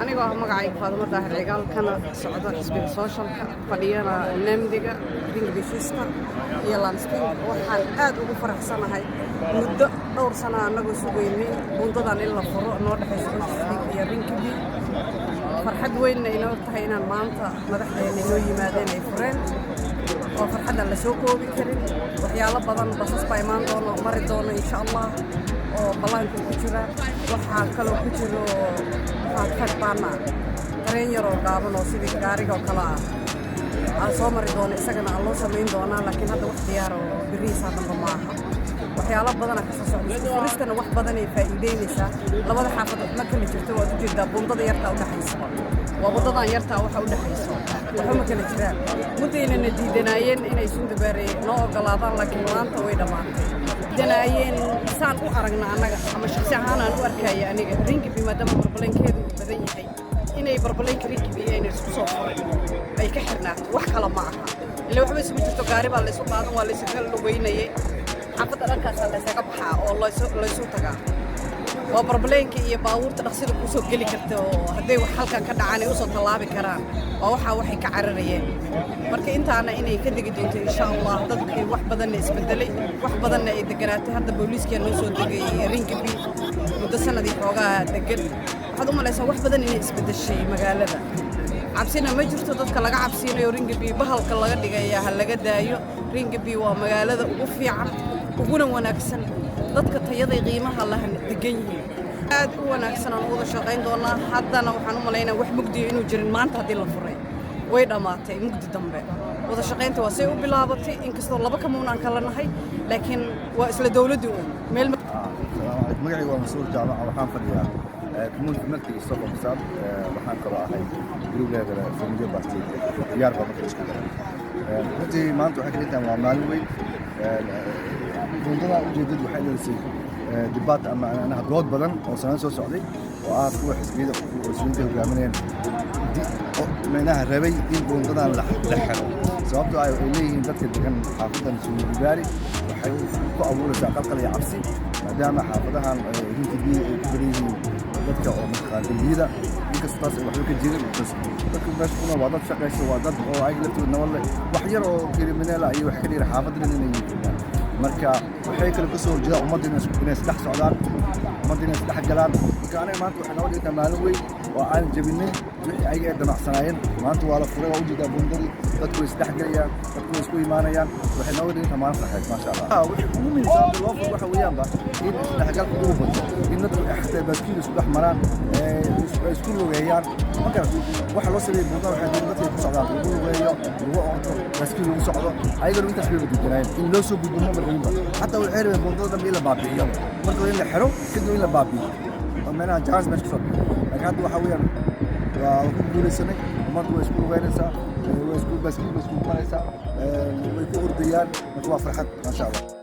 anigoo ah magacayga Faadumo Daahir Cigaal kana socda xisbiga socialka fadhiyana Namdiga Ringbifiska iyo Landscape waxaan aad ugu faraxsanahay muddo dhowr sano anagoo sugaynay bundadan in la furo noo dhaxayso xisbiga iyo Ringbi farxad weyn inoo tahay inaan maanta madaxdeena inoo yimaadeen ay fureen oo farxadda la soo koobi karin waxyaalo badan basas baa imaan doono mari doono insha Allah oo ballaanka ku jira waxaa kaloo ku jiro faadfaadbaana tareen yar oo gaaban oo sidii gaariga oo kale aan soo mari doono isagana aan loo samayn doonaa laakiin hadda wax diyaar oo birihiisa dhanba maaha waxyaalo badan ka soo socda turistana wax badan ay faa'iideynaysaa labada xaafadood ma kala jirto waad u jeedaa bundada yarta u dhaxaysa waa wadadan yarta waxa u dhaxaysa waxa ma kala jiraan mudayna diidanayeen inay Sundabeere noo ogolaadaan laakiin maanta way dhamaatay danaayeen saan u aragna anaga ama shakhsi ahaan aan u arkaya aniga Ringbi maadaama barbalankeedu badan yahay inay barbalanka Ringbi ay isku soo furay ay ka xirnaato wax kala ma aha ilaa waxba isma jirto gaari baa la isku qaadan waa la isku kala lugeynayay xaafadda dhankaas la isaga baxaa oo la isu tagaa waa barbalanka iyo baabuurta dhaqsida ku soo gali karta oo haday wax halkan ka dhacaan ay u soo talaabi karaan waa waxa waxay ka cararayeen marka intaana inay ka degi doonto insha Allah dadkii wax badan isbedelay wax badan ay deganaatay hadda booliiska noo soo degay Ringbi muddo sanadii xoogaa degan waxaad u malaysaa wax badan inay isbedeshay magaalada cabsina ma jirto dadka laga cabsiinayo Ringbi bahalka laga dhigaya hal laga daayo Ringbi waa magaalada ugu fiican uguna wanaagsan dadka tayada qiimaha la degan yihiin aad u wanaagsan oo wada shaqayn doona haddana waxaan u maleynaa wax mugdi inuu jirin maanta hadii la furay way dhamaatay mugdi dambe wada shaqaynta waa say u bilaabatay inkastoo laba kamuunaan kala nahay laakiin waa isla dawladdu meel magacaygu waa Masuur Jaamac waxaan fadhiyaa community markii soo qabsad waxaan kaloo ahay group-leeda Family Party diyaar baa markii isku daray runtii maanta waxay ka tahay waa maalin weyn bundada ujeedadu waxay leedahay dibaat ama anaha dood badan oo sanad soo socday oo aad kuwa xisbiyada oo Sunday hogaaminayeen meelaha rabay in bundadan la xiro sababtoo ay leeyihiin dadka degan xaafadan Sunday waxay ku abuuraysaa qalqal iyo cabsi maadaama xaafadahan Ringbi ay ku leeyihiin dadka oo maqaadiyada inkastoo taas waxba ka jirin dadka meesha kuna waa dad shaqaysta waa dad oo ay laftooda wala wax yar oo criminal ay wax ka dhigay xaafadan inay yihiin marka waxay kala ka soo horjeedaan ummadda inay saddex socdaan ummadda inay saddex galaan marka aniga maanta waxaan noo dhigtaa maalin weyn oo aan jabinay wixii ayaga ay damacsanaayeen maanta waa la furay waa ujeedaa bundadii dadku way saddex galayaan dadku way isku imaanayaan waxay noo dhigtaa maalin farxeed maasha Allah wixii ugu muhiimsan loo furo waxa weeyaanba in isdhexgalka ugu bato in dadku xataa baaskiil isku dhex maraan isku lugeeyaan marka waxa loo sameeyay bundada waxay dadku ku socdaan lagu lugeeyo lagu ordo baaskiil lagu socdo ayagana intaas bay beddelayaan in loo soo gudbo حتى والعير من بندقة دم إلى بابي يوم مركو إلى حرو كده إلى بابي ومنها جهاز مش كسر لكن هذا حويا وكل سنة مركو يسكون غيرسا ويسكون بس كاريسا ويكون أرديان متوافر حد ما شاء الله.